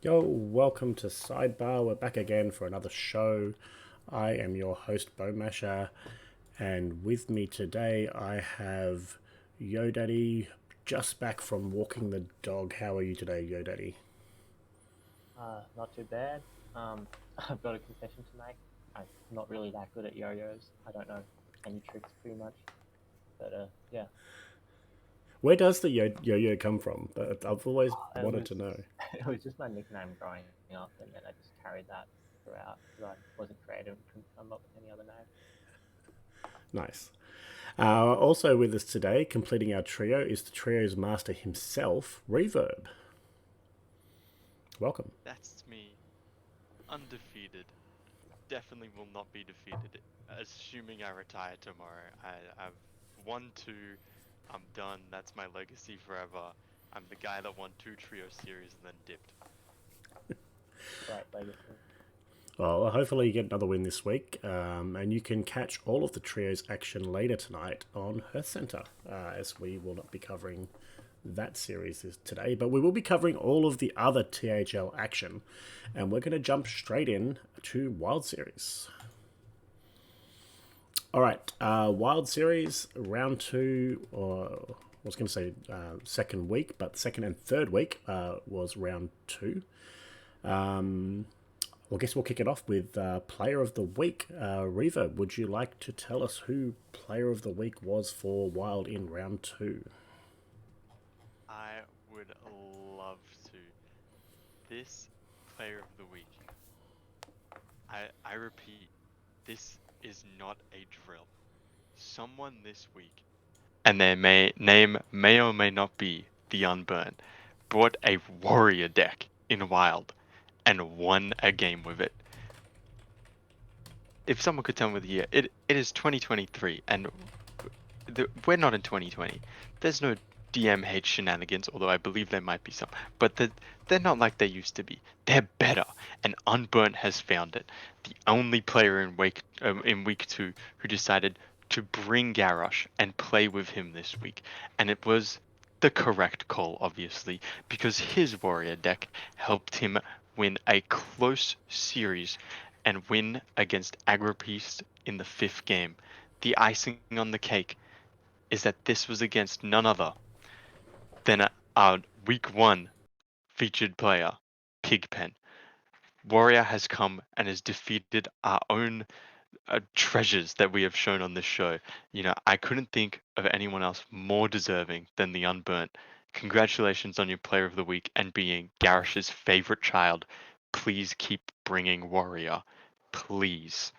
Yo, welcome to Sidebar. We're back again for another show. I am your host, Bowmasher, and with me today I have Yo Daddy, just back from walking the dog. How are you today, Yo Daddy? Not too bad. I've got a confession to make. I'm not really that good at yo-yos. I don't know any tricks pretty much, but yeah, Where does the yo-yo come from? I've always it wanted was to know. it was just my nickname growing up, and then I just carried that throughout because I wasn't creative and couldn't come up with any other name. Nice. Also with us today, completing our trio, is the trio's master himself, Reverb. Welcome. That's me. Undefeated. Definitely will not be defeated. Assuming I retire tomorrow. I've won two. I'm done. That's my legacy forever. I'm the guy that won two trio series and then dipped. Great legacy. Well, hopefully you get another win this week, and you can catch all of the trio's action later tonight on Hearth Centre, as we will not be covering that series today, but we will be covering all of the other THL action, and we're going to jump straight in to Wild Series. All right, Wild Series round two, or I was going to say second week, but second and third week was round two. Well, I guess we'll kick it off with Player of the Week. Reva, would you like to tell us who Player of the Week was for Wild in round two? I would love to. This player of the week. I repeat, this is not a drill. Someone this week, and their name may or may not be the Unburnt, brought a warrior deck in Wild and won a game with it. If someone could tell me the year, it is 2023, and we're not in 2020. There's no DMH shenanigans, although I believe there might be some, but they're not like they used to be. They're better, and Unburnt has found it. The only player in week two who decided to bring Garrosh and play with him this week, and it was the correct call, obviously, because his warrior deck helped him win a close series and win against Agripeast in the fifth game. The icing on the cake is that this was against none other than our week one featured player, Pigpen. Warrior has come and has defeated our own treasures that we have shown on this show. I couldn't think of anyone else more deserving than the Unburnt. Congratulations on your player of the week and being Garish's favorite child. Please keep bringing Warrior. Please.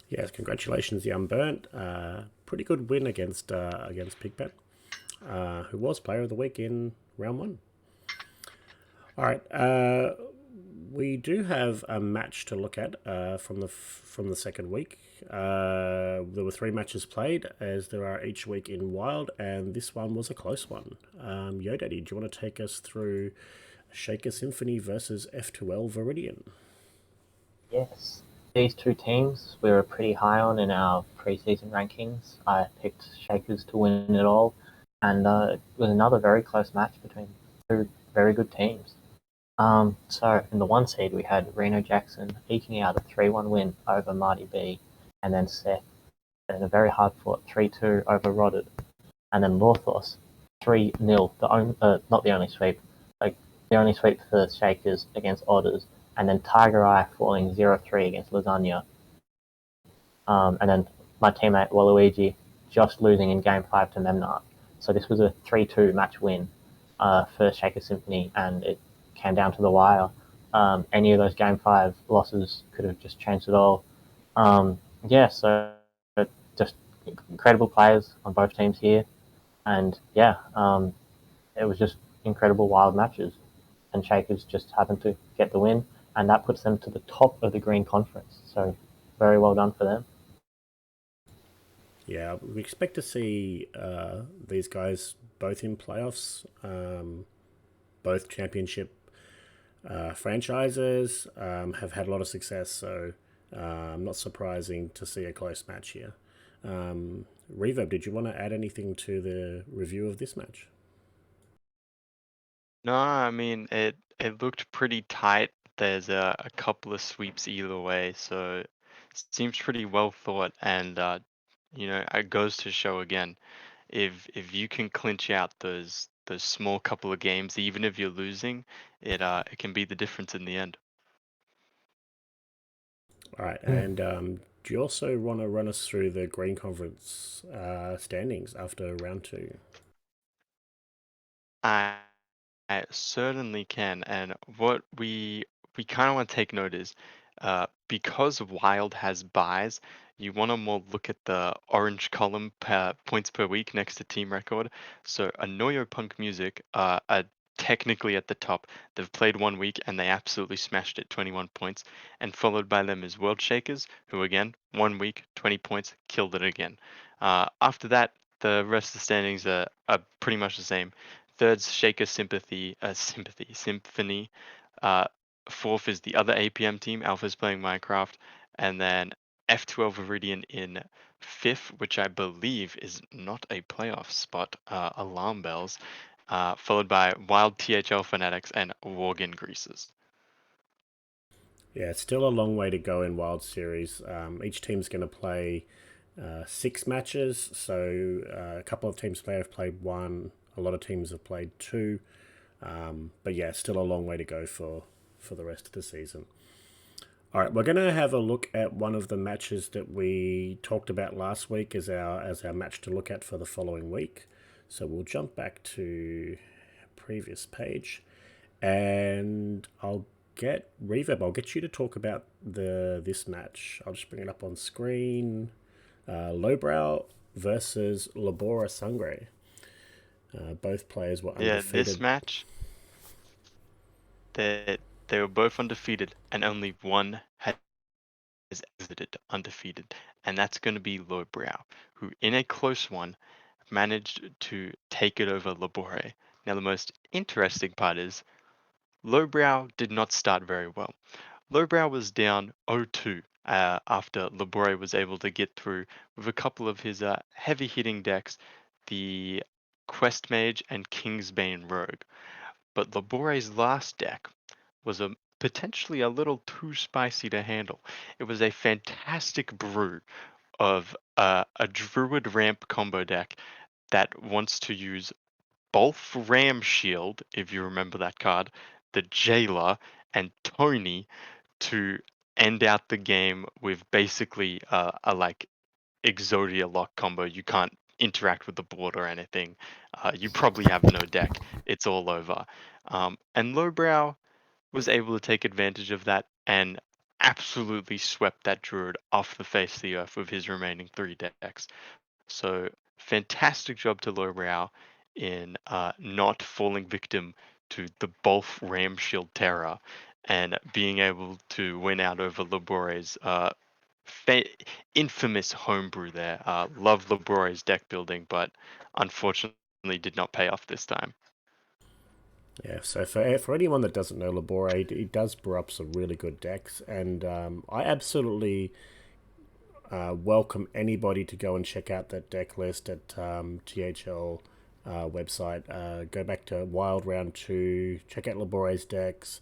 Yes, congratulations, the Unburnt. Pretty good win against Pigpen, who was Player of the Week in round one. All right, we do have a match to look at from the second week. There were three matches played, as there are each week in Wild, and this one was a close one. Yo, Daddy, do you want to take us through Shaker Symphony versus F2L Viridian? Yes, these two teams we were pretty high on in our preseason rankings. I picked Shakers to win it all, and it was another very close match between two very good teams. So in the one seed we had Reno Jackson eking out a 3-1 win over Marty B, and then Seth in a very hard fought 3-2 over Rodded, and then Lawthos 3-0, not the only sweep, like the only sweep for Shakers against Otters, and then Tiger Eye falling 0-3 against Lasagna, and then my teammate Waluigi just losing in Game 5 to Memnarch. So this was a 3-2 match win for Shaker Symphony, and it came down to the wire. Any of those Game 5 losses could have just changed it all. Yeah, so just incredible players on both teams here. And yeah, it was just incredible wild matches. And Shakers just happened to get the win, and that puts them to the top of the Green Conference. So very well done for them. Yeah, we expect to see these guys both in playoffs, both championship franchises have had a lot of success, so not surprising to see a close match here. Reverb, did you want to add anything to the review of this match? No, I mean it looked pretty tight. There's a couple of sweeps either way, so it seems pretty well thought. And it goes to show again, if you can clinch out those small couple of games, even if you're losing, it can be the difference in the end. All right, and do you also want to run us through the Green Conference standings after round two? I I certainly can. And what we kind of want to take note is, because Wild has buys, you want to more look at the orange column per points per week next to team record. So Anoyo Punk Music are technically at the top. They've played 1 week and they absolutely smashed it, 21 points. And followed by them is World Shakers, who again 1 week, 20 points, killed it again. After that, the rest of the standings are pretty much the same. Third's Shaker Symphony. Uh, Fourth is the other APM team. Alpha's playing Minecraft, and then F12 Viridian in fifth, which I believe is not a playoff spot. Alarm bells. Followed by Wild THL Fanatics and Worgen Greases. Yeah, it's still a long way to go in Wild Series. Each team's going to play 6 matches, so a couple of teams have played one. A lot of teams have played two. But yeah, still a long way to go for the rest of the season. All right, we're going to have a look at one of the matches that we talked about last week as our match to look at for the following week. So we'll jump back to previous page, and I'll get Reverb. I'll get you to talk about this match. I'll just bring it up on screen. Lowbrow versus Labora Sangre. Both players were Yeah, this undefeated. match, they were both undefeated, and only one has exited undefeated, and that's going to be Lowbrow, who in a close one managed to take it over Labore. Now, the most interesting part is Lowbrow did not start very well. Lowbrow was down 0-2 after Labore was able to get through with a couple of his heavy hitting decks, the Quest Mage and Kingsbane Rogue. But Labore's last deck was potentially a little too spicy to handle. It was a fantastic brew of a Druid Ramp combo deck that wants to use both Ram Shield, if you remember that card, the Jailer, and Tony to end out the game with basically a like Exodia lock combo. You can't interact with the board or anything. You probably have no deck. It's all over. And Lowbrow was able to take advantage of that and absolutely swept that druid off the face of the earth with his remaining 3 decks. So fantastic job to Lowbrow in not falling victim to the Bolf Ram Shield Terror and being able to win out over Labore's fa- infamous homebrew there. Love Labore's deck building, but unfortunately did not pay off this time. Yeah, so for anyone that doesn't know Labore, he does brew up some really good decks, and I absolutely welcome anybody to go and check out that deck list at THL website. Go back to Wild Round 2, check out Labore's decks,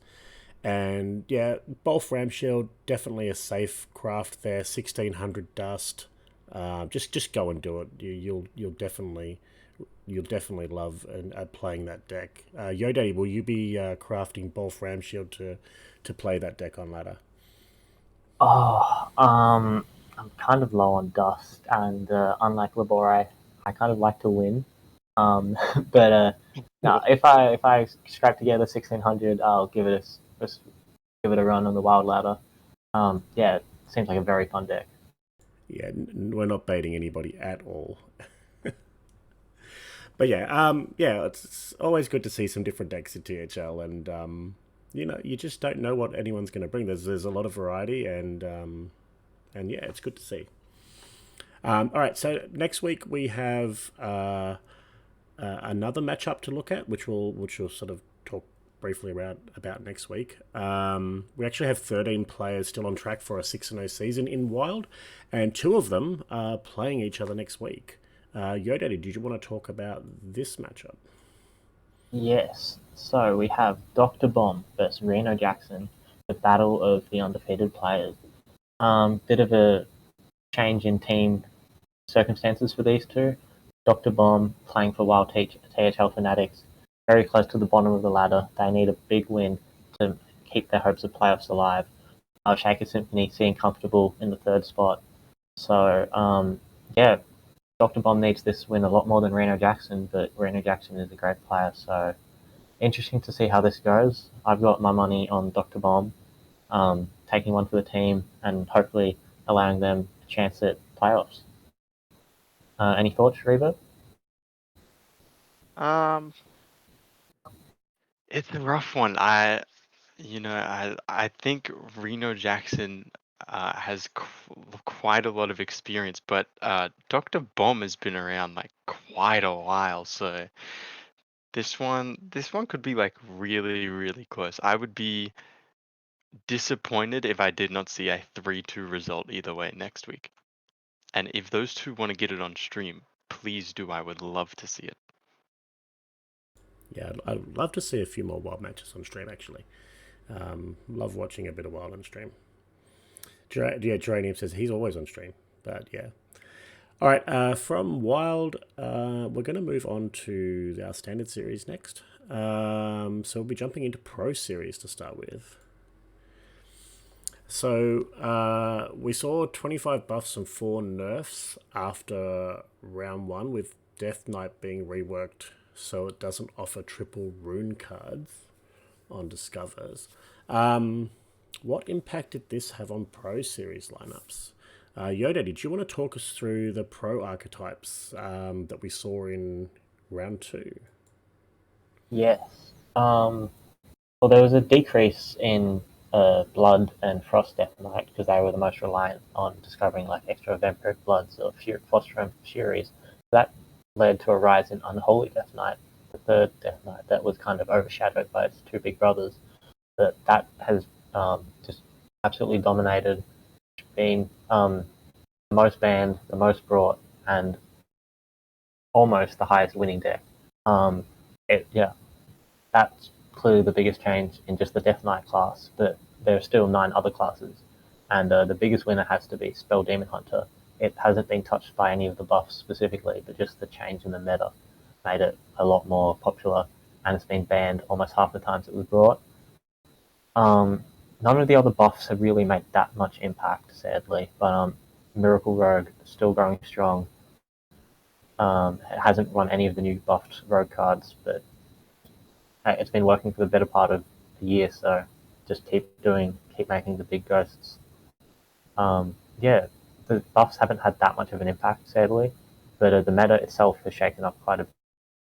and yeah, Bolf Ramshield, definitely a safe craft there, 1600 dust. Just go and do it. You'll definitely love playing that deck. Yo Daddy, will you be crafting Bolf Ramshield to play that deck on ladder? Oh, I'm kind of low on dust, and unlike Labore, I kind of like to win. But no, if I scrap together 1600, I'll give it a run on the wild ladder. Yeah, it seems like a very fun deck. Yeah, we're not baiting anybody at all. But yeah, yeah, it's always good to see some different decks in THL, and you just don't know what anyone's going to bring. There's a lot of variety, and yeah, it's good to see. All right, so next week we have another matchup to look at, which we'll sort of talk briefly about next week. We actually have 13 players still on track for a 6-0 season in Wild, and 2 of them are playing each other next week. Yo Daddy, did you want to talk about this matchup? Yes. So we have Dr. Bomb versus Reno Jackson, the battle of the undefeated players. Bit of a change in team circumstances for these two. Dr. Bomb playing for Wild THL Fanatics, very close to the bottom of the ladder. They need a big win to keep their hopes of playoffs alive. Shaker Symphony seeing comfortable in the third spot. So, yeah, Dr. Bomb needs this win a lot more than Reno Jackson, but Reno Jackson is a great player, so interesting to see how this goes. I've got my money on Dr. Bomb, taking one for the team and hopefully allowing them a chance at playoffs. Any thoughts, Revo? Um, it's a rough one. I think Reno Jackson has quite a lot of experience, but Dr. Bomb has been around like quite a while, so this one could be like really, really close. I would be disappointed if I did not see a 3-2 result either way next week. And if those two want to get it on stream, please do. I would love to see it. Yeah, I'd love to see a few more wild matches on stream, actually. Love watching a bit of wild on stream. Geranium says he's always on stream, but yeah. All right, from Wild, we're going to move on to our standard series next. So we'll be jumping into Pro Series to start with. So we saw 25 buffs and 4 nerfs after round 1, with Death Knight being reworked so it doesn't offer triple rune cards on Discovers. What impact did this have on Pro Series lineups? Yoda, did you want to talk us through the Pro archetypes that we saw in round 2? Yes. Well, there was a decrease in Blood and Frost Death Knight because they were the most reliant on discovering like extra Vampiric Bloods or Phosphorus Furies. That led to a rise in Unholy Death Knight, the third Death Knight that was kind of overshadowed by its two big brothers. But that has just absolutely dominated, been the most banned, the most brought, and almost the highest winning deck. Yeah, that's clearly the biggest change in just the Death Knight class, but there are still 9 other classes. And the biggest winner has to be Spell Demon Hunter. It hasn't been touched by any of the buffs specifically, but just the change in the meta made it a lot more popular, and it's been banned almost half the times it was brought. None of the other buffs have really made that much impact, sadly, but Miracle Rogue is still going strong. It hasn't run any of the new buffed Rogue cards, but it's been working for the better part of a year, so just keep making the big ghosts. Yeah, the buffs haven't had that much of an impact, sadly, but the meta itself has shaken up quite a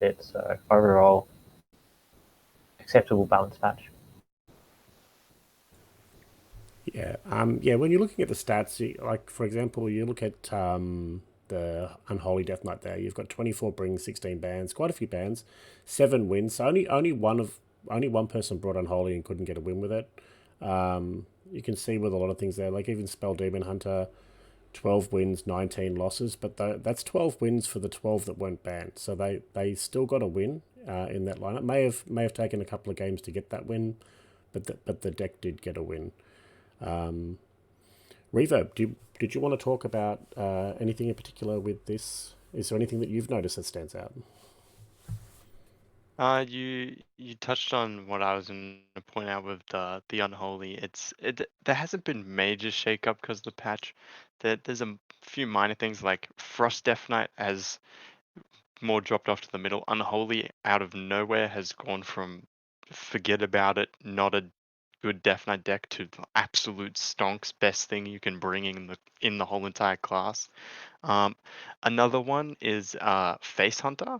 bit, so overall, acceptable balance patch. Yeah, yeah. When you're looking at the stats, like for example, you look at the Unholy Death Knight. There, you've got 24 brings, 16 bans, quite a few bans, 7 wins. So only one person brought Unholy and couldn't get a win with it. You can see with a lot of things there, like even Spell Demon Hunter, 12 wins, 19 losses, but that's 12 wins for the 12 that weren't banned. So they still got a win in that lineup. May have taken a couple of games to get that win, but the deck did get a win. Reverb, did you want to talk about anything in particular with this? Is there anything that you've noticed that stands out? You touched on what I was going to point out with the Unholy. There hasn't been major shakeup because of the patch. There's a few minor things like Frost Death Knight has more dropped off to the middle. Unholy out of nowhere has gone from forget about it, not a good Death Knight deck, to absolute stonks, best thing you can bring in the whole entire class. Um, Another one is Face Hunter.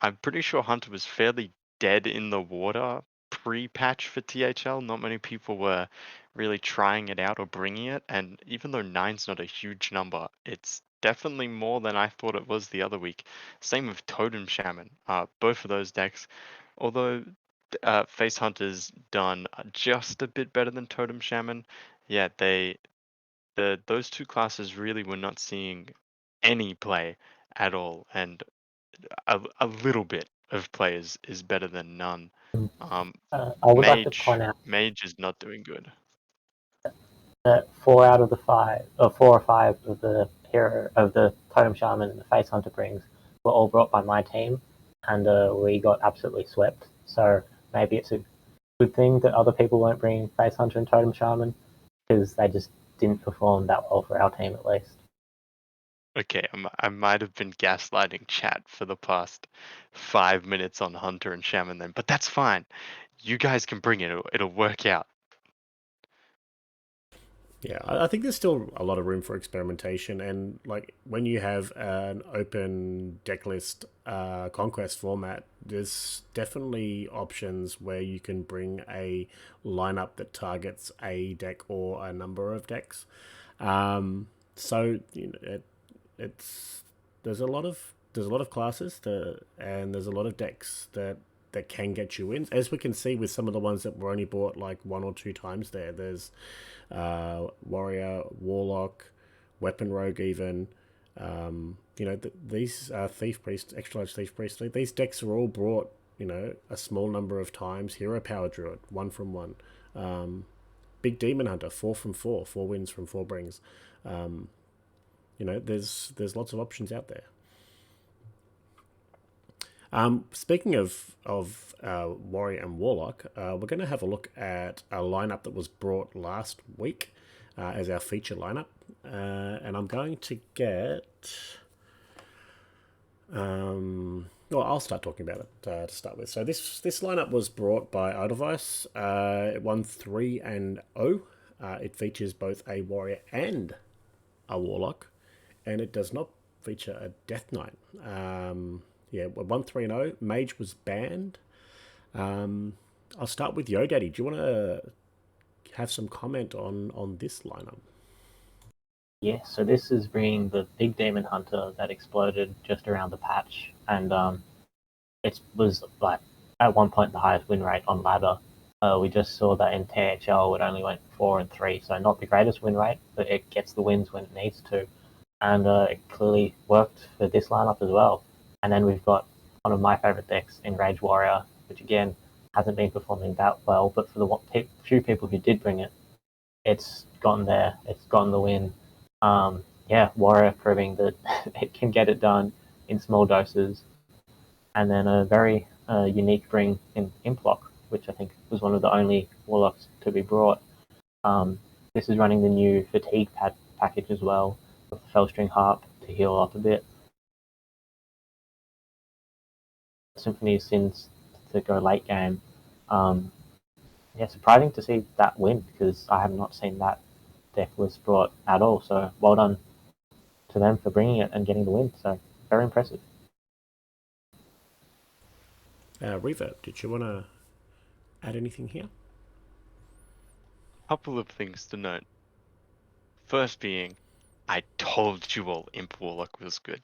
I'm pretty sure Hunter was fairly dead in the water pre-patch for THL. Not many people were really trying it out or bringing it, and even though 9's not a huge number, it's definitely more than I thought it was the other week. Same with Totem Shaman. Both of those decks, although Face Hunter's done just a bit better than Totem Shaman, yeah, those two classes really were not seeing any play at all, and a little bit of play is better than none. I would like to point out Mage is not doing good. that 4 or 5 of the Totem Shaman and the Face Hunter brings were all brought by my team, and we got absolutely swept. So maybe it's a good thing that other people weren't bringing Face Hunter and Totem Shaman, because they just didn't perform that well for our team at least. Okay, I might have been gaslighting chat for the past 5 minutes on Hunter and Shaman then, but that's fine. You guys can bring it. It'll work out. Yeah, I think there's still a lot of room for experimentation, and like when you have an open deck list conquest format, there's definitely options where you can bring a lineup that targets a deck or a number of decks. So you know, it's there's a lot of classes and there's a lot of decks that can get you in, as we can see with some of the ones that were only bought like 1 or 2 times. There's warrior, warlock, weapon rogue, even. These thief priest, extra large thief priest. These decks are all brought, a small number of times. Hero power druid, 1 from 1. Big demon hunter, 4 from 4. 4 wins from 4 brings. There's lots of options out there. Speaking of warrior and warlock, we're going to have a look at a lineup that was brought last week as our feature lineup, and I'm going to get. Well, I'll start talking about it to start with. So this lineup was brought by Edelweiss. It won 3-0. It features both a warrior and a warlock, and it does not feature a death knight. Yeah, 1-3-0. Mage was banned. I'll start with YoDaddy. Do you want to have some comment on this lineup? Yeah, so this is bringing the big demon hunter that exploded just around the patch, and it was like at one point the highest win rate on ladder. We just saw that in THL it only went 4-3, so not the greatest win rate, but it gets the wins when it needs to, and it clearly worked for this lineup as well. And then we've got one of my favorite decks in Rage Warrior, which again hasn't been performing that well, but for the few people who did bring it, it's gotten there. It's gotten the win. Yeah, Warrior proving that it can get it done in small doses. And then a very unique bring in Implock, which I think was one of the only Warlocks to be brought. This is running the new Fatigue package as well, with the Fellstring Harp to heal up a bit. Symphony of Sins to go late game. Yeah, surprising to see that win, because I have not seen that deck list brought at all. So well done to them for bringing it and getting the win. So very impressive. Reverb, did you want to add anything here? Couple of things to note. First being, I told you all Imp Warlock was good.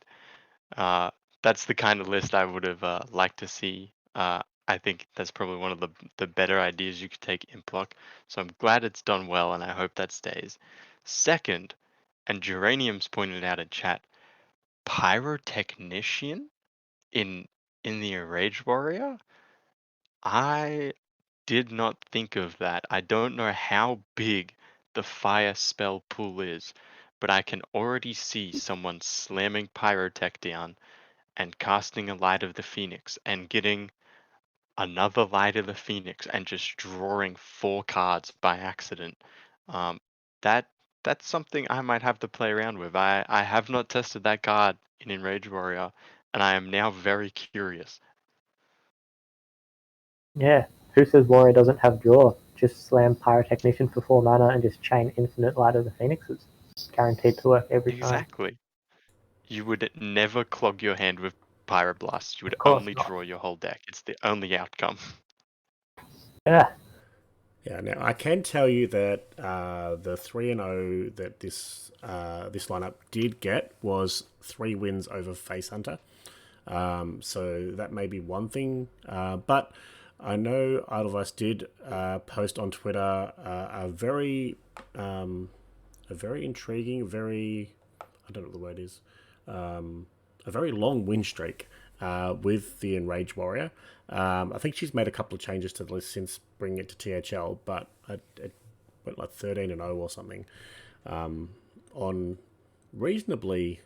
That's the kind of list I would have liked to see. I think that's probably one of the better ideas you could take Implock. So I'm glad it's done well, and I hope that stays. Second, and Geranium's pointed out in chat, Pyrotechnician in the Rage Warrior. I did not think of that. I don't know how big the fire spell pool is, but I can already see someone slamming Pyrotech down and casting a Light of the Phoenix and getting another Light of the Phoenix and just drawing 4 cards by accident. Um, that that's something I might have to play around with. I have not tested that card in Enrage Warrior, and I am now very curious. Yeah, who says Warrior doesn't have draw? Just slam Pyrotechnician for 4 mana and just chain infinite Light of the Phoenixes. Guaranteed to work every time. Exactly. You would never clog your hand with Pyroblast. You would Of course only not. draw your whole deck. It's the only outcome. Yeah, Yeah, now I can tell you that the 3-0 that this lineup did get was 3 wins over Face Hunter. So that may be one thing, but I know Edelweiss did post on Twitter a very intriguing, I don't know what the word is, a very long win streak with the Enraged Warrior. I think she's made a couple of changes to the list since bringing it to THL, but it went like 13-0 or something on reasonably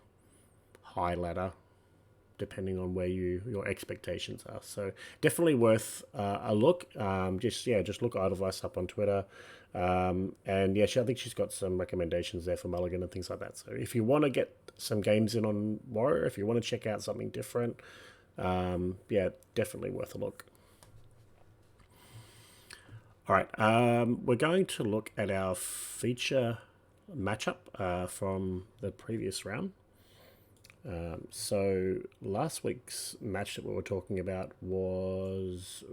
high ladder, depending on where your expectations are. So definitely worth a look. Just look Idlevice up on Twitter, and yeah, I think she's got some recommendations there for Mulligan and things like that. So if you want to get some games in on Warrior, if you want to check out something different, yeah, definitely worth a look. All right, we're going to look at our feature matchup from the previous round. So last week's match that we were talking about was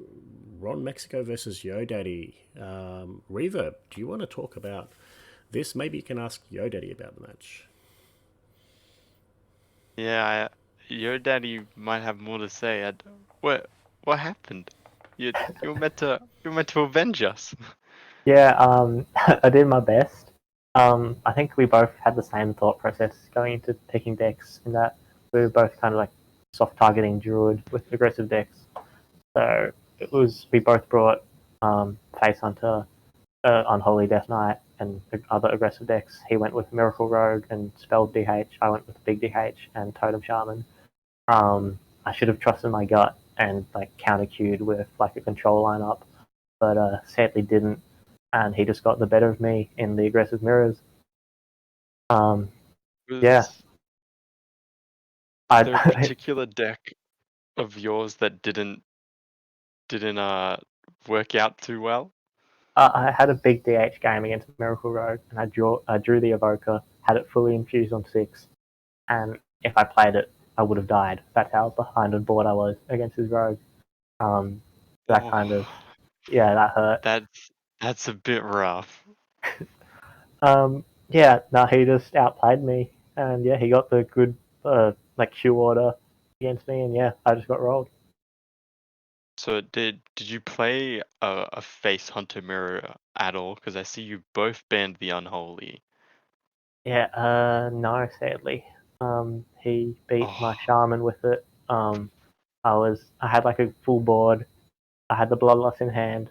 Ron Mexico versus Yo Daddy. Reverb, do you want to talk about this? Maybe you can ask Yo Daddy about the match. Yeah, your daddy might have more to say. What happened? You were meant to avenge us. Yeah, I did my best. I think we both had the same thought process going into picking decks in that we were both kind of like soft targeting Druid with aggressive decks. So we both brought Face Hunter, Unholy Death Knight, and other aggressive decks. He went with Miracle Rogue and Spelled DH. I went with Big DH and Totem Shaman. I should have trusted my gut and like counter queued with like a control lineup, but sadly didn't, and he just got the better of me in the aggressive mirrors. Um, yeah, Was there a I particular deck of yours that didn't work out too well? I had a big DH game against Miracle Rogue, and I drew the Evoker, had it fully infused on 6, and if I played it, I would have died. That's how behind on board I was against his Rogue. Um, that Oh, kind of that hurt. that's a bit rough. Yeah, no, he just outplayed me, and yeah, he got the good like Q order against me, and yeah, I just got rolled. So did you play a face hunter mirror at all? Because I see you both banned the unholy. Yeah, no, sadly, he beat my Oh, shaman with it. I had like a full board. I had the bloodlust in hand,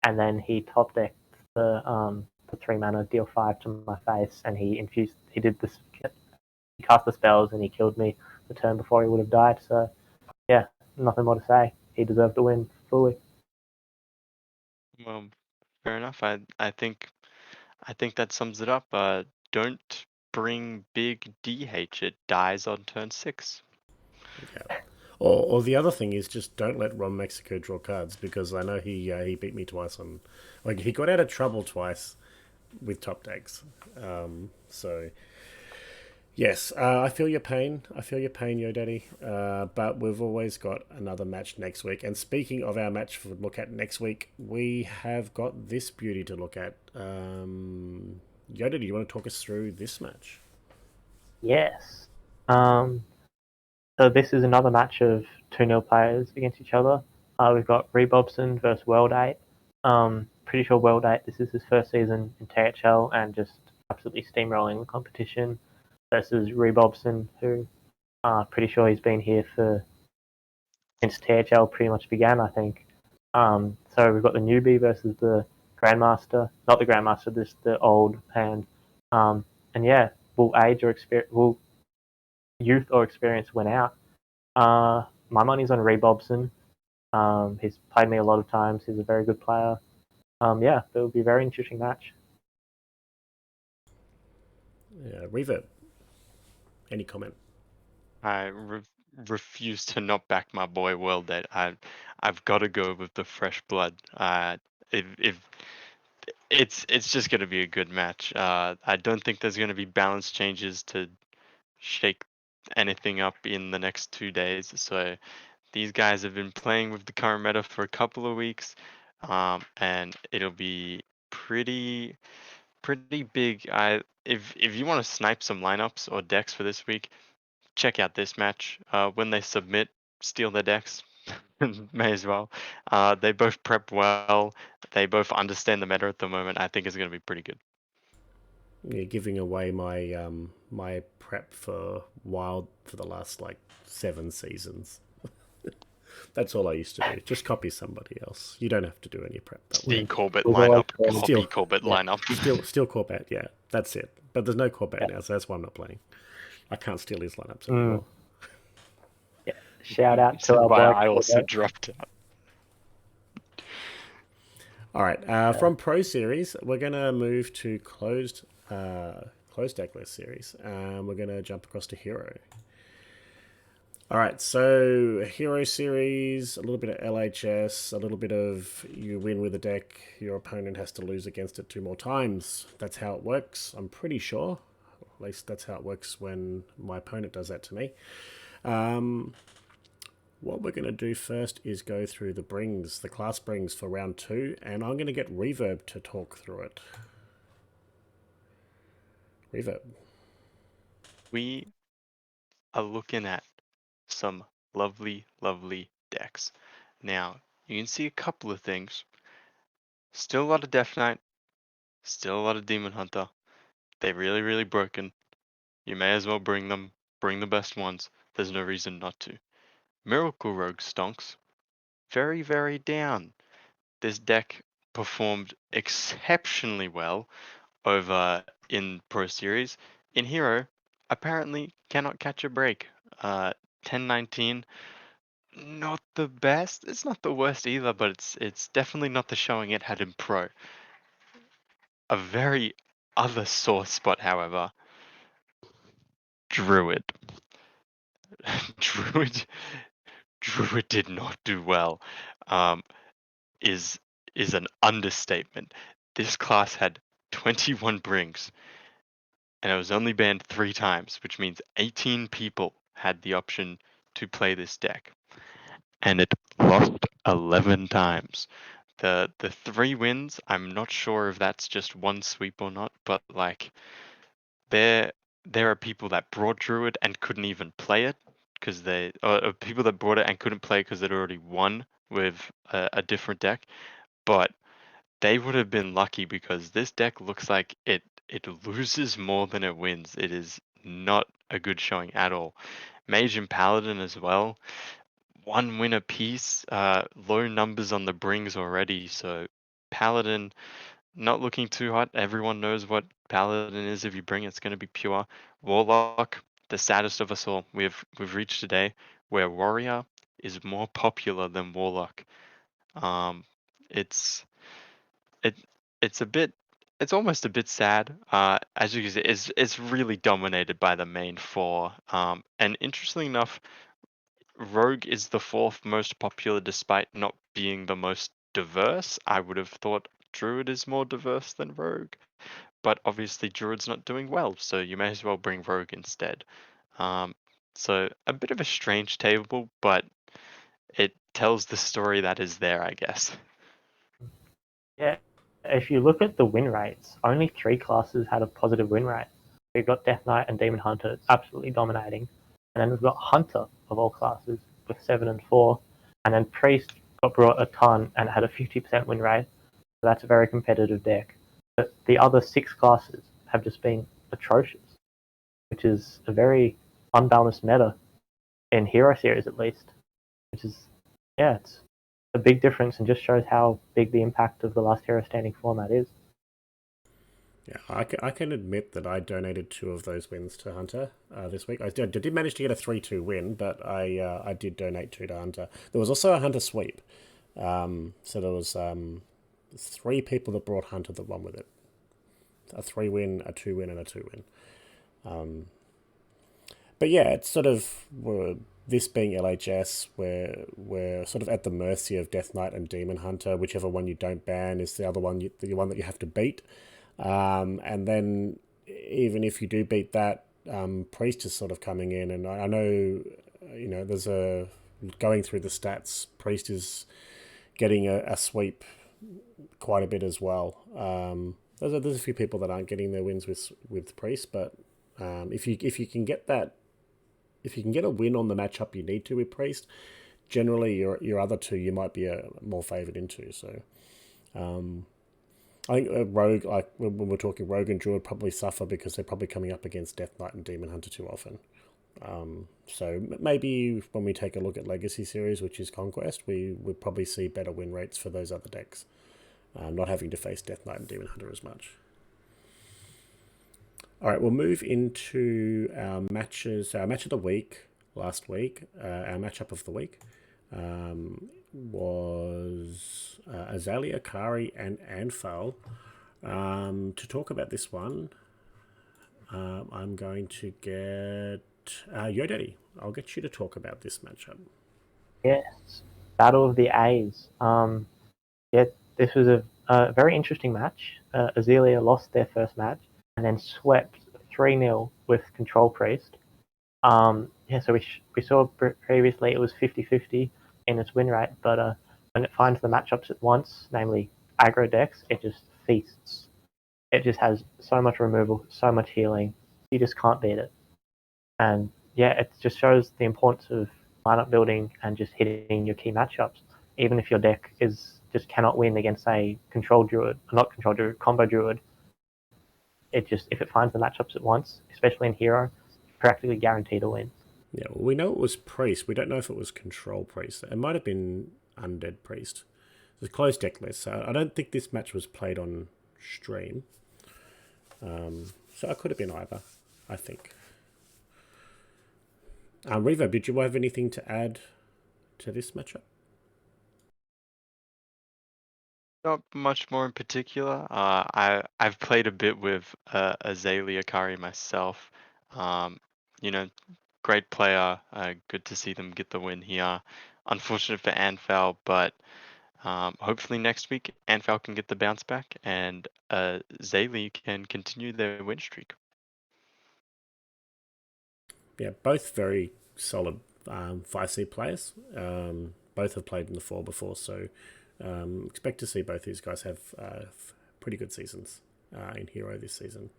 and then he top decked the 3 mana deal 5 to my face, and he infused. He did this. He cast the spells, and he killed me the turn before he would have died. So yeah, nothing more to say. He deserved to win fully. well, fair enough. I think that sums it up. Don't bring big DH. It dies on turn 6. Yeah. Or the other thing is just don't let Ron Mexico draw cards, because I know he beat me twice on, like, he got out of trouble twice with top decks. So yes, I feel your pain. I feel your pain, Yo Daddy. But we've always got another match next week. And speaking of our match for look at next week, we have got this beauty to look at. Yo Daddy, do you want to talk us through this match? Yes. So this is another match of 2-0 players against each other. We've got Rebobson versus World 8. Pretty sure World 8, this is his first season in THL and just absolutely steamrolling the competition versus Rebobson, who pretty sure he's been here since THL pretty much began, I think. So we've got the newbie versus the Grandmaster. Not the Grandmaster, just the old hand. And yeah, will youth or experience win out? My money's on Ray Bobson. He's played me a lot of times. He's a very good player. Yeah, it will be a very interesting match. Yeah, Reverb, any comment? I refuse to not back my boy World Dead. I've got to go with the fresh blood. If it's just going to be a good match. I don't think there's going to be balance changes to shake anything up in the next 2 days. So these guys have been playing with the current meta for a couple of weeks, and it'll be pretty big. If you want to snipe some lineups or decks for this week, check out this match. When they submit, steal their decks. May as well. They both prep well. They both understand the meta at the moment. I think it's going to be pretty good. Yeah, giving away my prep for Wild for the last like 7 seasons. That's all I used to do. Just copy somebody else. You don't have to do any prep that See way. Corbett We've always lineup, been- copy Still- Corbett yeah. lineup. Steal Corbett, yeah. That's it. But there's no Corbett Yeah. now, so that's why I'm not playing. I can't steal his lineups anymore. Yeah. Shout out This to is our why boy I also Corbett. dropped out. All right. From Pro Series, we're going to move to closed deck list series. We're going to jump across to Hero. All right, so Hero Series, a little bit of LHS, a little bit of you win with a deck, your opponent has to lose against it 2 more times. That's how it works, I'm pretty sure. At least that's how it works when my opponent does that to me. What we're going to do first is go through the class brings for round 2, and I'm going to get Reverb to talk through it. Reverb. We are looking at some lovely, lovely decks. Now, you can see a couple of things. Still a lot of Death Knight, still a lot of Demon Hunter. They're really, really broken. You may as well bring the best ones. There's no reason not to. Miracle Rogue stonks. Very, very down. This deck performed exceptionally well over in Pro Series. In Hero, apparently cannot catch a break. 1019, not the best. It's not the worst either, but it's definitely not the showing it had in Pro. A very other sore spot, however, Druid. Druid Druid did not do well. Um, is is an understatement. This class had 21 brings, and it was only banned 3 times, which means 18 people had the option to play this deck, and it lost 11 times. The 3 wins, I'm not sure if that's just one sweep or not, but like there there are people that brought Druid and couldn't even play it because or people that brought it and couldn't play because they'd already won with a different deck, but they would have been lucky because this deck looks like it loses more than it wins. It is not a good showing at all. Mage and Paladin as well. 1 win apiece. Low numbers on the brings already. So Paladin not looking too hot. Everyone knows what Paladin is. If you bring it, it's going to be pure. Warlock, the saddest of us all. We've reached a day where Warrior is more popular than Warlock. It's it it's a bit it's almost a bit sad. As you can see, it's really dominated by the main 4. And interestingly enough, Rogue is the 4th most popular despite not being the most diverse. I would have thought Druid is more diverse than Rogue, but obviously Druid's not doing well, so you may as well bring Rogue instead. Um, so a bit of a strange table, but it tells the story that is there, I guess. Yeah. If you look at the win rates, only 3 classes had a positive win rate. We've got Death Knight and Demon Hunter absolutely dominating. And then we've got Hunter of all classes with 7 and 4. And then Priest got brought a ton and had a 50% win rate. So that's a very competitive deck. But the other 6 classes have just been atrocious, which is a very unbalanced meta in Hero Series at least. Which is, yeah, it's a big difference and just shows how big the impact of the last hero standing format is. Yeah, I can admit that I donated 2 of those wins to Hunter this week. I did manage to get a 3-2 win, but I did donate 2 to Hunter. There was also a Hunter sweep. So there was 3 people that brought Hunter that won with it. A 3 win, a 2 win, and a 2 win. But yeah, it's sort of this being LHS, we're sort of at the mercy of Death Knight and Demon Hunter. Whichever one you don't ban is the other one, the one that you have to beat. And then even if you do beat that, Priest is sort of coming in, and I know, there's going through the stats, Priest is getting a sweep quite a bit as well. There's a few people that aren't getting their wins with Priest, but if you can get that. If you can get a win on the matchup you need to with Priest, generally your other 2 you might be more favoured into. So I think Rogue, like when we're talking Rogue and Druid, probably suffer because they're probably coming up against Death Knight and Demon Hunter too often. So maybe when we take a look at Legacy Series, which is Conquest, we would probably see better win rates for those other decks, not having to face Death Knight and Demon Hunter as much. All right, we'll move into our matches. Our match of the week last week, our matchup of the week was Azalea, Kari, and FoL. To talk about this one, I'm going to get Yo Daddy. I'll get you to talk about this matchup. Yes, Battle of the A's. Yeah, this was a very interesting match. Azealia lost their first match and then swept 3-0 with Control Priest. Yeah, so we saw previously it was 50-50 in its win rate, but when it finds the matchups at once, namely aggro decks, it just feasts. It just has so much removal, so much healing. You just can't beat it. And yeah, it just shows the importance of lineup building and just hitting your key matchups. Even if your deck is just cannot win against a control druid, not control druid, combo druid, it just if it finds the matchups at once, especially in hero, practically guaranteed to win. Yeah, well, we know it was Priest. We don't know if it was Control Priest. It might have been Undead Priest. It's a closed deck list, so I don't think this match was played on stream. So it could have been either, I think. Revo, did you have anything to add to this matchup? Not much more in particular. I've played a bit with Azalea Kari myself. Um, you know, great player. Good to see them get the win here. Unfortunate for Anfal, but hopefully next week Anfal can get the bounce back and Azalea can continue their win streak. Yeah, both very solid 5C players. Both have played in the 4 before, so expect to see both these guys have pretty good seasons in Hero this season.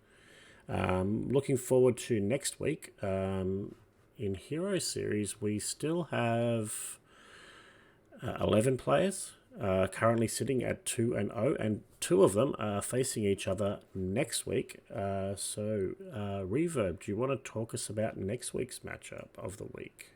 Looking forward to next week. In Hero Series, we still have 11 players currently sitting at 2-0, and 2 of them are facing each other next week. So, Reverb, do you want to talk us about next week's matchup of the week?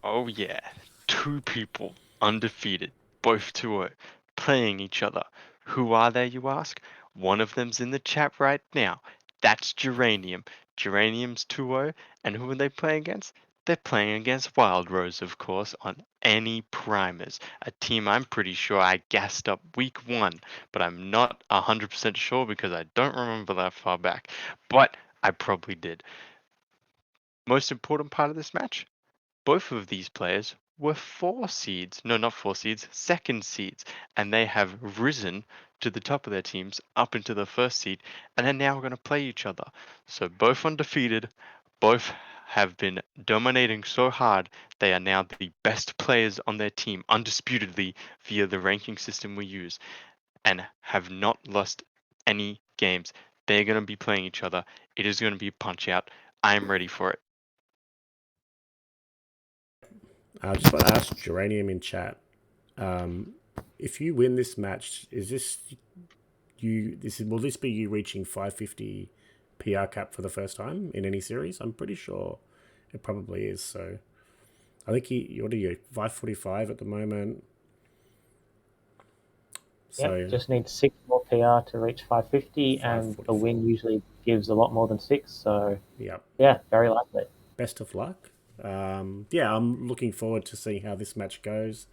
Oh yeah, 2 people undefeated, both 2-0, playing each other. Who are they, you ask? One of them's in the chat right now. That's Geranium. Geranium's 2-0, and who are they playing against? They're playing against Wild Rose, of course, on any primers. A team I'm pretty sure I gassed up week 1, but I'm not 100% sure because I don't remember that far back. But I probably did. Most important part of this match? Both of these players were 4 seeds. No, not 4 seeds, second seeds. And they have risen to the top of their teams up into the first seed and are now going to play each other. So both undefeated, both have been dominating so hard, they are now the best players on their team, undisputedly via the ranking system we use, and have not lost any games. They're going to be playing each other. It is going to be punch out. I am ready for it. I just want to ask Geranium in chat. If you win this match, is this you? Will this be you reaching 550 PR cap for the first time in any series? I'm pretty sure it probably is. So I think what are you 545 at the moment? So Yep, just need 6 more PR to reach 550, and a 544. win usually gives a lot more than 6. So Yep. yeah, very likely. Best of luck. Yeah, I'm looking forward to seeing how this match goes.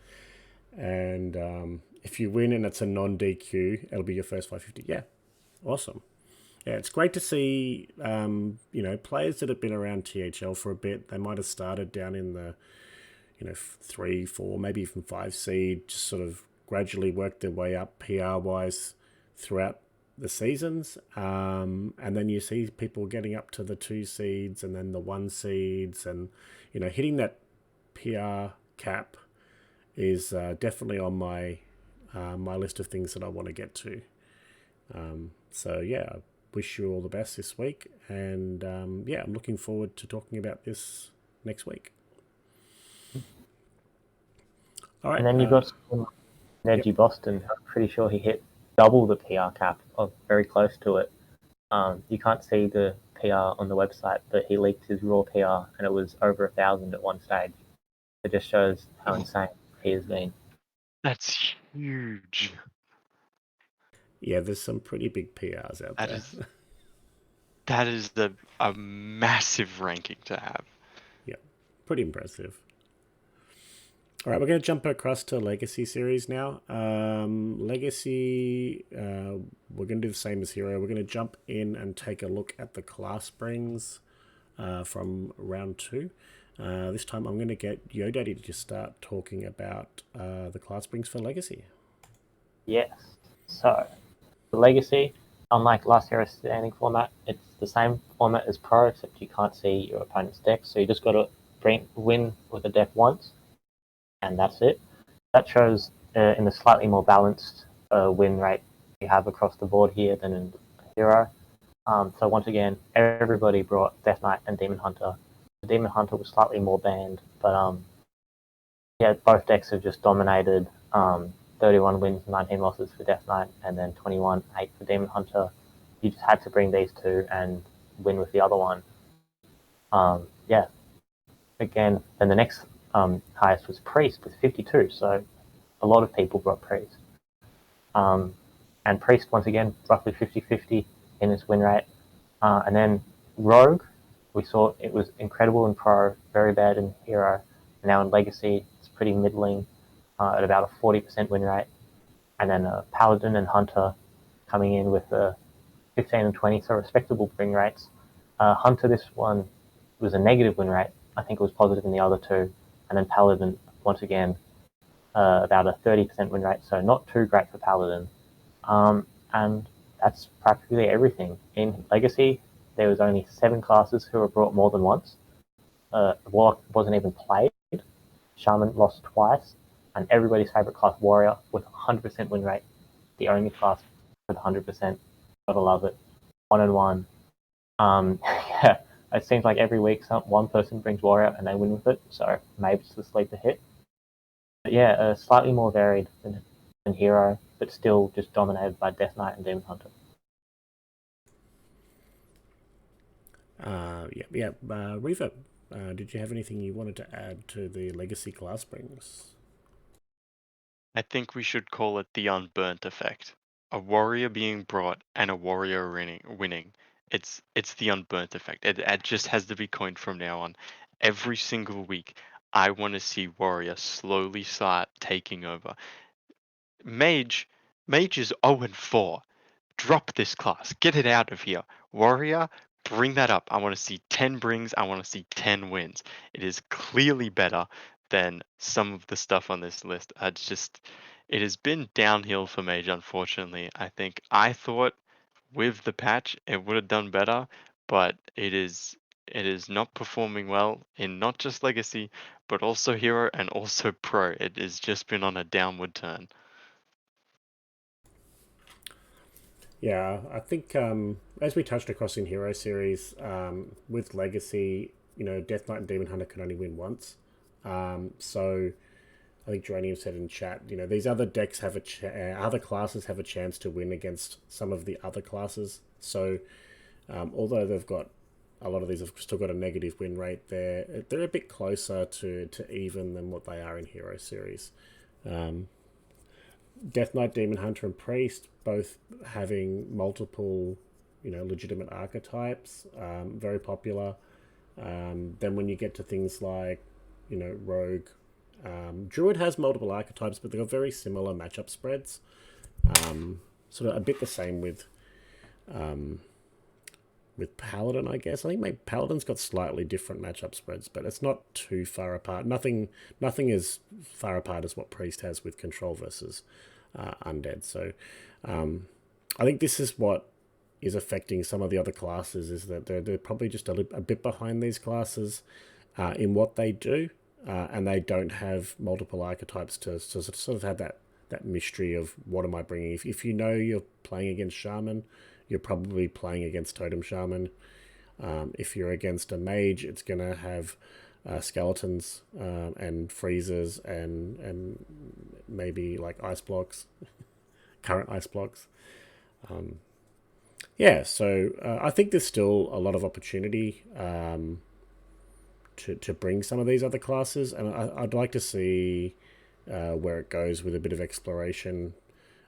And if you win and it's a non DQ, it'll be your first 550. Yeah, awesome. Yeah, it's great to see players that have been around THL for a bit. They might have started down in the 3, 4, maybe even 5 seed, just sort of gradually worked their way up PR wise throughout the seasons. And then you see people getting up to the 2 seeds and then the 1 seeds, and hitting that PR cap is definitely on my my list of things that I want to get to. So yeah, I wish you all the best this week, and yeah, I'm looking forward to talking about this next week. All right. And then you've got Neji Yep. Boston. I'm pretty sure he hit double the PR cap, or very close to it. You can't see the PR on the website, but he leaked his raw PR, and it was over 1,000 at one stage. It just shows how insane he has been. That's huge. Yeah, there's some pretty big PRs out That there. is that is a massive ranking to have. Yeah, pretty impressive. All right, we're going to jump across to Legacy series now. Legacy, we're going to do the same as Hero. We're going to jump in and take a look at the class springs from round 2. This time I'm going to get YoDaddy to just start talking about the class springs for Legacy. Yes. So, the Legacy, unlike last year's standing format, it's the same format as Pro, except you can't see your opponent's deck. So you just got to win with a deck once, and that's it. That shows in the slightly more balanced win rate you have across the board here than in Hero. So once again, everybody brought Death Knight and Demon Hunter. The Demon Hunter was slightly more banned, but yeah, both decks have just dominated. 31 wins, 19 losses for Death Knight, and then 21-8 for Demon Hunter. You just had to bring these two and win with the other one. Yeah. Again, then the next highest was Priest with 52, so a lot of people brought Priest. And Priest, once again, roughly 50-50 in his win rate. And then Rogue, we saw it was incredible in Pro, very bad in Hero. And now in Legacy, it's pretty middling at about a 40% win rate. And then Paladin and Hunter coming in with 15 and 20, so respectable win rates. Hunter, this one was a negative win rate. I think it was positive in the other two. And then Paladin, once again, about a 30% win rate, so not too great for Paladin. And that's practically everything. In Legacy, there was only 7 classes who were brought more than once. Warlock wasn't even played. Shaman lost twice. And everybody's favorite class, Warrior, with 100% win rate. The only class with 100%. Gotta love it. 1-1. Yeah, it seems like every week one person brings Warrior and they win with it. So maybe it's the sleeper hit. But yeah, slightly more varied than Hero, but still just dominated by Death Knight and Demon Hunter. Revo, did you have anything you wanted to add to the Legacy class springs? I think we should call it the unburnt effect. A warrior being brought and a warrior winning. It's the unburnt effect. It just has to be coined from now on. Every single week, I want to see warrior slowly start taking over. Mage, Mage is 0-4. Drop this class. Get it out of here. Warrior, bring that up. I want to see 10 brings. I want to see 10 wins. It is clearly better than some of the stuff on this list. It has been downhill for Mage, unfortunately. I thought with the patch it would have done better, but it is not performing well in not just Legacy, but also Hero and also Pro. It has just been on a downward turn. Yeah, I think as we touched across in Hero series, with Legacy, Death Knight and Demon Hunter can only win once. So I think Geranium said in chat, these other decks have other classes have a chance to win against some of the other classes. So although they've got a lot of these have still got a negative win rate, they're a bit closer to even than what they are in Hero series. Death Knight, Demon Hunter, and Priest both having multiple, legitimate archetypes, very popular. Then when you get to things like, Rogue, Druid has multiple archetypes, but they've got very similar matchup spreads. Sort of a bit the same with Paladin, I guess. I think maybe Paladin's got slightly different matchup spreads, but it's not too far apart. Nothing as far apart as what Priest has with Control versus Undead. So I think this is what is affecting some of the other classes, is that they're probably just a bit behind these classes in what they do, and they don't have multiple archetypes to sort of have that mystery of what am I bringing. If you're playing against Shaman, you're probably playing against Totem Shaman. If you're against a mage, it's going to have skeletons and freezers and maybe like ice blocks, current ice blocks. Yeah, so I think there's still a lot of opportunity to bring some of these other classes, and I'd like to see where it goes with a bit of exploration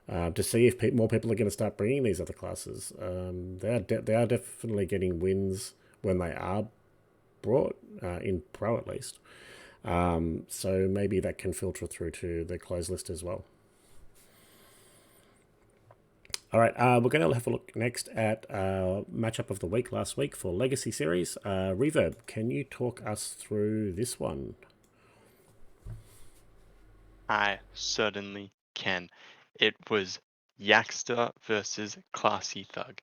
to see if more people are going to start bringing these other classes. They are definitely getting wins when they are brought in pro at least. So maybe that can filter through to the closed list as well. All right, we're going to have a look next at matchup of the week last week for Legacy Series. Reverb, can you talk us through this one? I certainly can. It was Yaxter versus Classy Thug,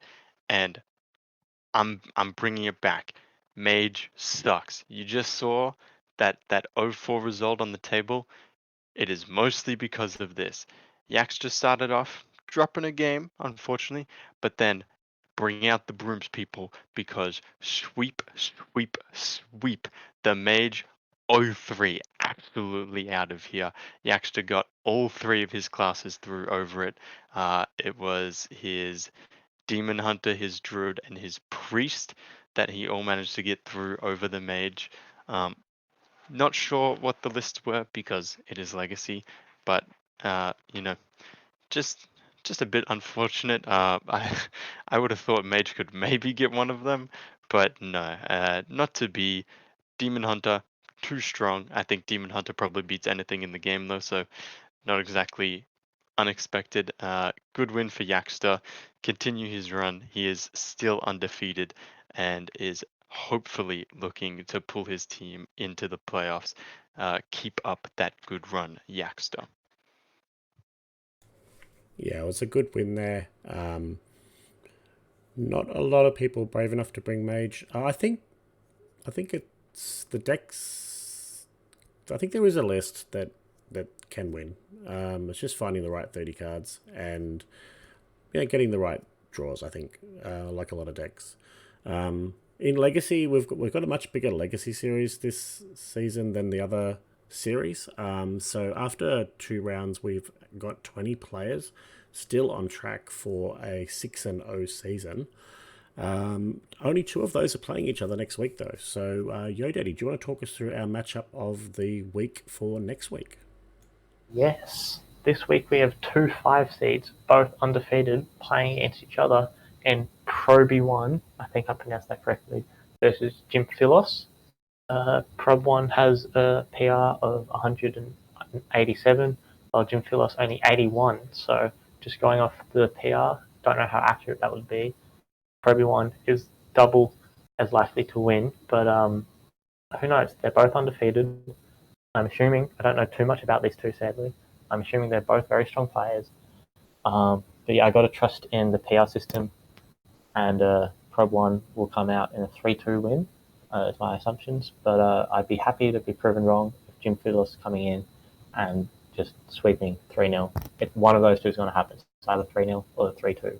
and I'm bringing it back. Mage sucks. You just saw that 0-4 result on the table. It is mostly because of this. Yaxter started off dropping a game, unfortunately, but then bring out the brooms, people, because sweep, sweep, sweep. The mage 0-3 absolutely out of here. Yaxter got all three of his classes through over it. It was his demon hunter, his druid, and his priest that he all managed to get through over the mage. Um, Not sure what the lists were because it is legacy, but you know, just just a bit unfortunate. I would have thought Mage could maybe get one of them, but no, not to be. Demon Hunter too strong. I think Demon Hunter probably beats anything in the game though, so not exactly unexpected. Good win for Yaxter. Continue his run. He is still undefeated and is hopefully looking to pull his team into the playoffs. Keep up that good run, Yaxter. Yeah, it was a good win there. Not a lot of people brave enough to bring Mage. I think it's the decks. I think there is a list that can win. It's just finding the right 30 cards and getting the right draws. I think like a lot of decks. In Legacy, we've got a much bigger Legacy series this season than the other series. So after 2 rounds, we've got 20 players still on track for a 6-0 season. Only 2 of those are playing each other next week, though. So, Yo Daddy, do you want to talk us through our matchup of the week for next week? Yes. This week we have 2 5 seeds, both undefeated, playing against each other in Pro B1, I think I pronounced that correctly, versus Jim Philos. Prob 1 has a PR of 187, while Jim Philos only 81. So just going off the PR, don't know how accurate that would be. Pro B1 is double as likely to win, but who knows? They're both undefeated. I'm assuming, I don't know too much about these two, sadly. I'm assuming they're both very strong players. But yeah, I got to trust in the PR system, and Prob 1 will come out in a 3-2 win, is my assumptions. But I'd be happy to be proven wrong if Jim Fiddler's coming in and just sweeping 3-0. If one of those two is going to happen, it's either 3-0 or 3-2.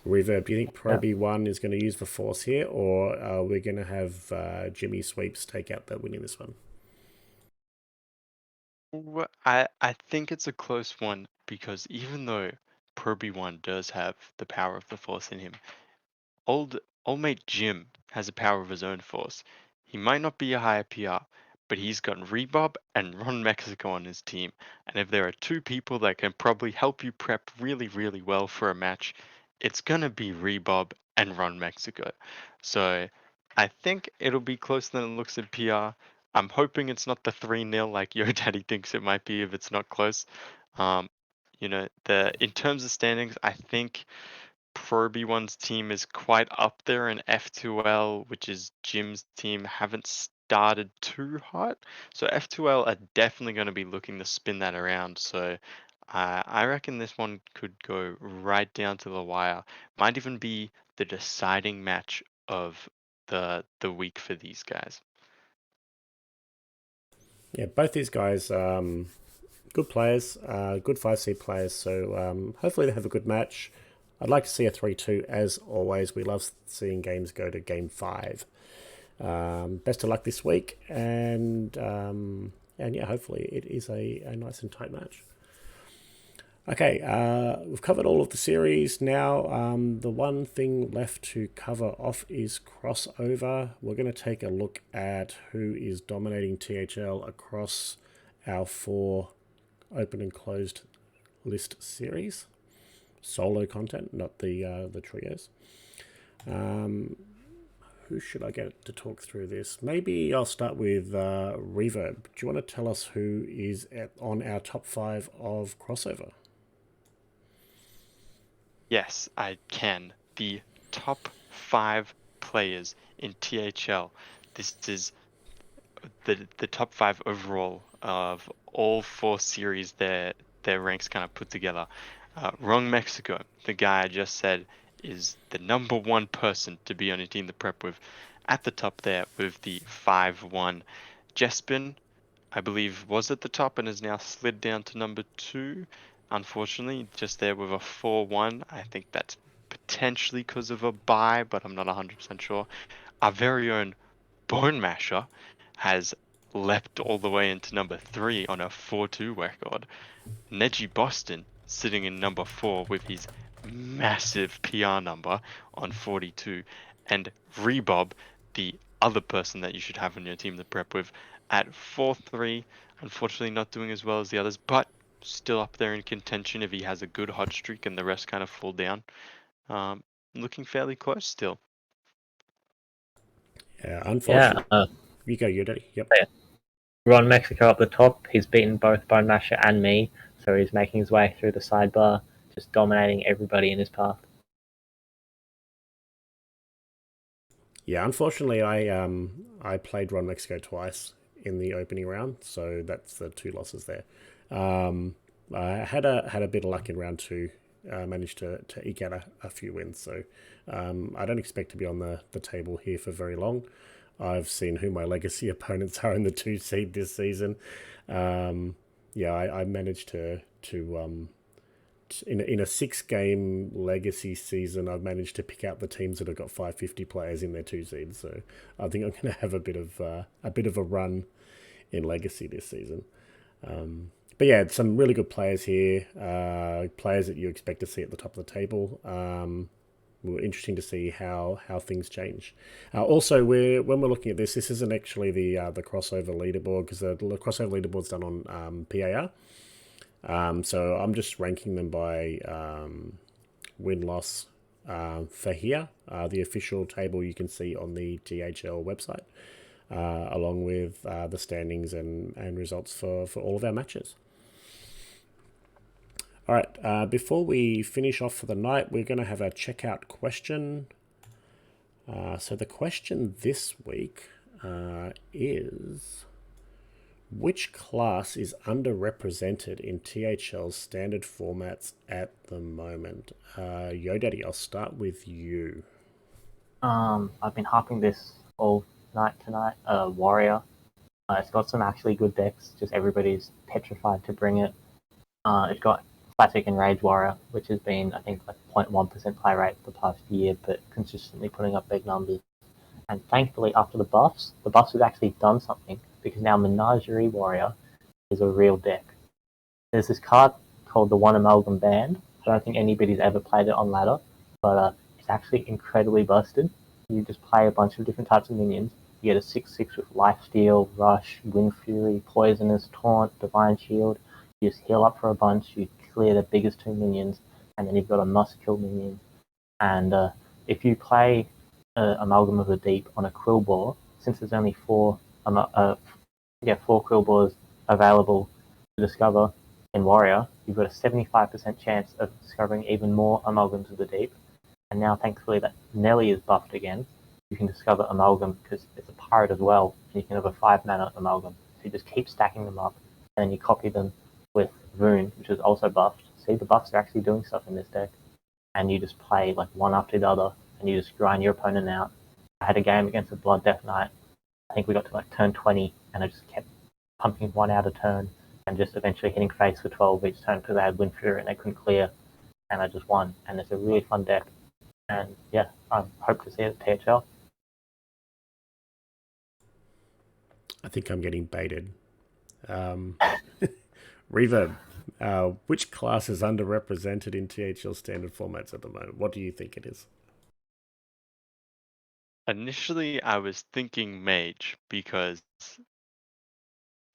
Reverb, do you think Pro Yeah. B1 is going to use the force here, or are we going to have Jimmy Sweeps take out the win in this one? I think it's a close one because even though Pro B1 does have the power of the Force in him, old mate Jim has a power of his own force. He might not be a higher PR, but he's got Rebob and Ron Mexico on his team. And if there are two people that can probably help you prep really, really well for a match, it's gonna be Rebob and Ron Mexico. So I think it'll be closer than it looks at PR. I'm hoping it's not the 3-0 like Yo Daddy thinks it might be if it's not close. Um, the in terms of standings, I think Pro B1's team is quite up there, and F2L, which is Jim's team, haven't started too hot. So F2L are definitely going to be looking to spin that around. So I reckon this one could go right down to the wire. Might even be the deciding match of the week for these guys. Yeah, both these guys, good players, good 5 seed players. So hopefully they have a good match. I'd like to see a 3-2 as always. We love seeing games go to game 5. Best of luck this week, and yeah, hopefully it is a nice and tight match. Okay, we've covered all of the series now. The one thing left to cover off is crossover. We're going to take a look at who is dominating THL across our 4 open and closed list series. Solo content, not the trios. Who should I get to talk through this? Maybe I'll start with Reverb. Do you want to tell us who is on our top 5 of crossover? Yes, I can. The top 5 players in THL. This is the top 5 overall of all 4 series. Their ranks kind of put together. Wrong Mexico, the guy I just said, is the number 1 person to be on a team to prep with, at the top there with the 5-1. Jespin, I believe, was at the top and has now slid down to number 2. Unfortunately, just there with a 4-1. I think that's potentially because of a bye, but I'm not 100% sure. Our very own Bone Masher has leapt all the way into number 3 on a 4-2 record. Neji Boston sitting in number 4 with his massive PR number on 42. And Rebob, the other person that you should have on your team to prep with, at 4-3. Unfortunately, not doing as well as the others, but still up there in contention if he has a good hot streak and the rest kind of fall down. Looking fairly close still. Yeah, unfortunately. You go, Yodeli. Yep. Yeah. Ron Mexico up the top. He's beaten both Bone Masher and me, so he's making his way through the sidebar, just dominating everybody in his path. Yeah, unfortunately, I played Ron Mexico twice in the opening round, so that's the 2 losses there. I had a bit of luck in round 2. Managed to eke out a few wins, so I don't expect to be on the table here for very long. I've seen who my legacy opponents are in the 2 seed this season. Yeah, I managed to in a 6-game legacy season, I've managed to pick out the teams that have got 550 players in their 2 seeds. So I think I'm going to have a bit of a run in legacy this season. But yeah, some really good players here, players that you expect to see at the top of the table. Interesting to see how things change. Also, when we're looking at this isn't actually the crossover leaderboard, because the crossover leaderboard's done on PAR. So I'm just ranking them by win-loss for here. The official table you can see on the THL website, along with the standings and results for all of our matches. All right, before we finish off for the night, we're going to have a checkout question. So the question this week is... which class is underrepresented in THL's standard formats at the moment? Daddy, I'll start with you. I've been harping this all night tonight. Warrior. It's got some actually good decks. Just everybody's petrified to bring it. It's got Classic and Rage Warrior, which has been, I think, like 0.1% play rate for the past year, but consistently putting up big numbers. And thankfully, after the buffs have actually done something, because now Menagerie Warrior is a real deck. There's this card called the One Amalgam Band. I don't think anybody's ever played it on ladder, but it's actually incredibly busted. You just play a bunch of different types of minions. You get a 6/6 with Lifesteal, Rush, Wind Fury, Poisonous, Taunt, Divine Shield. You just heal up for a bunch, you clear the biggest 2 minions, and then you've got a must-kill minion. And if you play Amalgam of the Deep on a Quillbore, since there's only 4 Quillbores available to discover in Warrior, you've got a 75% chance of discovering even more Amalgams of the Deep. And now, thankfully, that Nelly is buffed again, you can discover Amalgam because it's a pirate as well, and you can have a 5-mana Amalgam. So you just keep stacking them up, and then you copy them with Voon, which is also buffed. See, the buffs are actually doing stuff in this deck. And you just play like one after the other, and you just grind your opponent out. I had a game against a Blood Death Knight. I think we got to like turn 20, and I just kept pumping one out a turn, and just eventually hitting face for 12 each turn because they had Wind Fury and they couldn't clear, and I just won. And it's a really fun deck. And yeah, I hope to see it at THL. I think I'm getting baited. Reverb, Which class is underrepresented in THL standard formats at the moment? What do you think it is? Initially, I was thinking mage because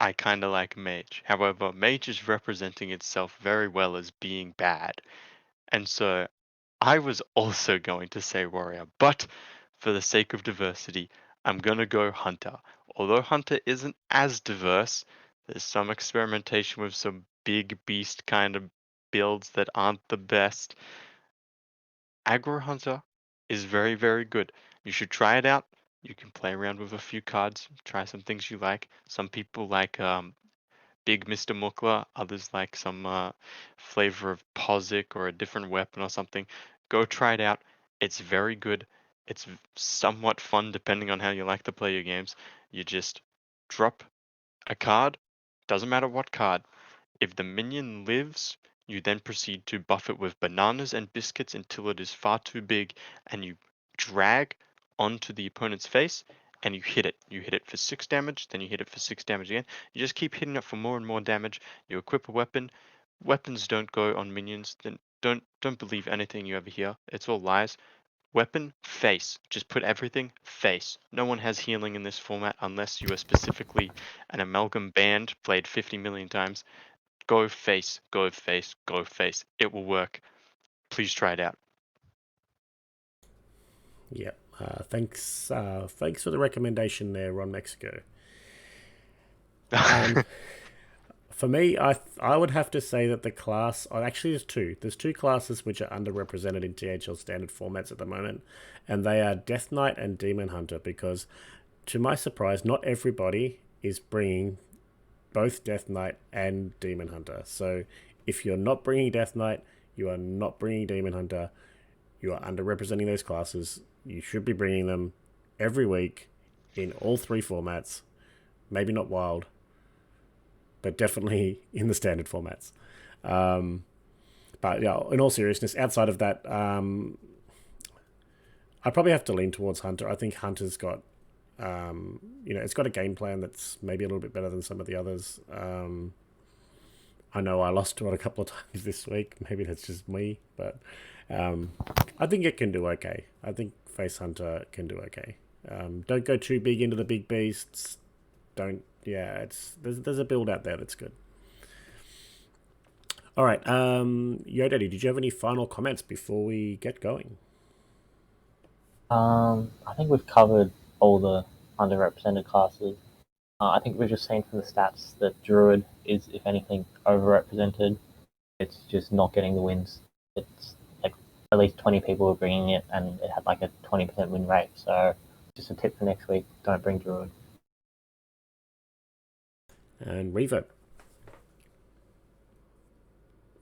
I kind of like mage. However, mage is representing itself very well as being bad. And so I was also going to say warrior, but for the sake of diversity, I'm going to go hunter. Although hunter isn't as diverse, there's some experimentation with some big beast kind of builds that aren't the best. Aggro hunter is very, very good. You should try it out. You can play around with a few cards, try some things you like. Some people like Big Mr. Mukla, others like some flavor of Pozic or a different weapon or something. Go try it out. It's very good. It's somewhat fun depending on how you like to play your games. You just drop a card, doesn't matter what card. If the minion lives, you then proceed to buff it with bananas and biscuits until it is far too big, and you drag onto the opponent's face and you hit it. You hit it for 6 damage, then you hit it for 6 damage again. You just keep hitting it for more and more damage. You equip a weapon. Weapons don't go on minions. Then don't believe anything you ever hear. It's all lies. Weapon, face. Just put everything face. No one has healing in this format unless you are specifically an amalgam band played 50 million times. Go face, go face, go face. It will work. Please try it out. Yeah. Thanks for the recommendation there, Ron Mexico. For me, I would have to say that the class. Oh, actually, there's two. There's two classes which are underrepresented in THL standard formats at the moment, and they are Death Knight and Demon Hunter. Because, to my surprise, not everybody is bringing both Death Knight and Demon Hunter. So, if you're not bringing Death Knight, you are not bringing Demon Hunter. You are underrepresenting those classes. You should be bringing them every week in all three formats. Maybe not Wild, but definitely in the standard formats. But yeah, in all seriousness, outside of that, I probably have to lean towards Hunter. I think Hunter's got, it's got a game plan that's maybe a little bit better than some of the others. I know I lost to it a couple of times this week. Maybe that's just me, but I think it can do okay. I think Face Hunter can do okay. Don't go too big into the big beasts. Don't. Yeah, there's a build out there that's good. All right, Yo Daddy, did you have any final comments before we get going? I think we've covered all the underrepresented classes. I think we've just seen from the stats that Druid is, if anything, overrepresented. It's just not getting the wins. It's like at least 20 people were bringing it, and it had like a 20% win rate. So just a tip for next week: don't bring Druid. And Revo.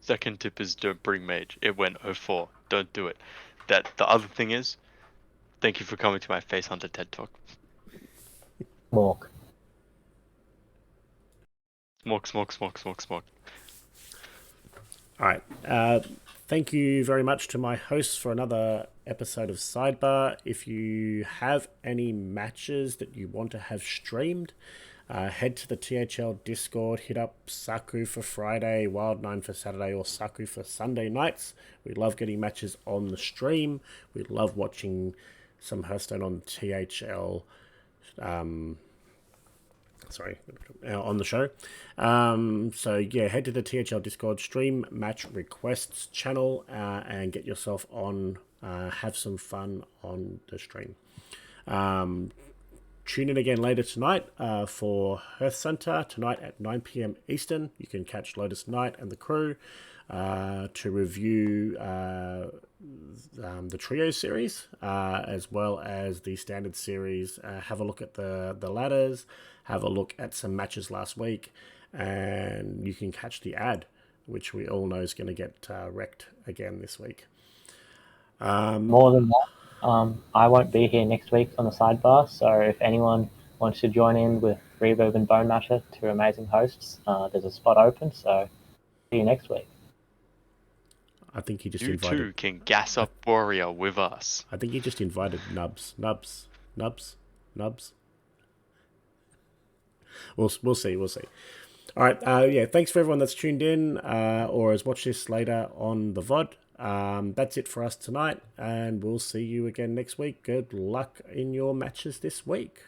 Second tip is don't bring mage. It went 0-4. Don't do it. That the other thing is, thank you for coming to my Face Hunter TED Talk. Mork. Smoke. All right. Thank you very much to my hosts for another episode of Sidebar. If you have any matches that you want to have streamed, head to the THL Discord, hit up Saku for Friday, Wild9 for Saturday, or Saku for Sunday nights. We love getting matches on the stream. We love watching some Hearthstone on THL. On the show. So yeah, head to the THL Discord stream match requests channel and get yourself on. Have some fun on the stream. Tune in again later tonight for Hearth Center tonight at 9 p.m. Eastern. You can catch Lotus Knight and the crew to review the trio series as well as the standard series. Have a look at the ladders, have a look at some matches last week, and you can catch the ad, which we all know is going to get wrecked again this week. More than that, I won't be here next week on the sidebar, so if anyone wants to join in with Reverb and Bone Masher, two amazing hosts, there's a spot open, so see you next week. I think he just You invited. too can gas up Warrior with us. I think he just invited Nubs. We'll see. All right. Yeah. Thanks for everyone that's tuned in or has watched this later on the VOD. That's it for us tonight, and we'll see you again next week. Good luck in your matches this week.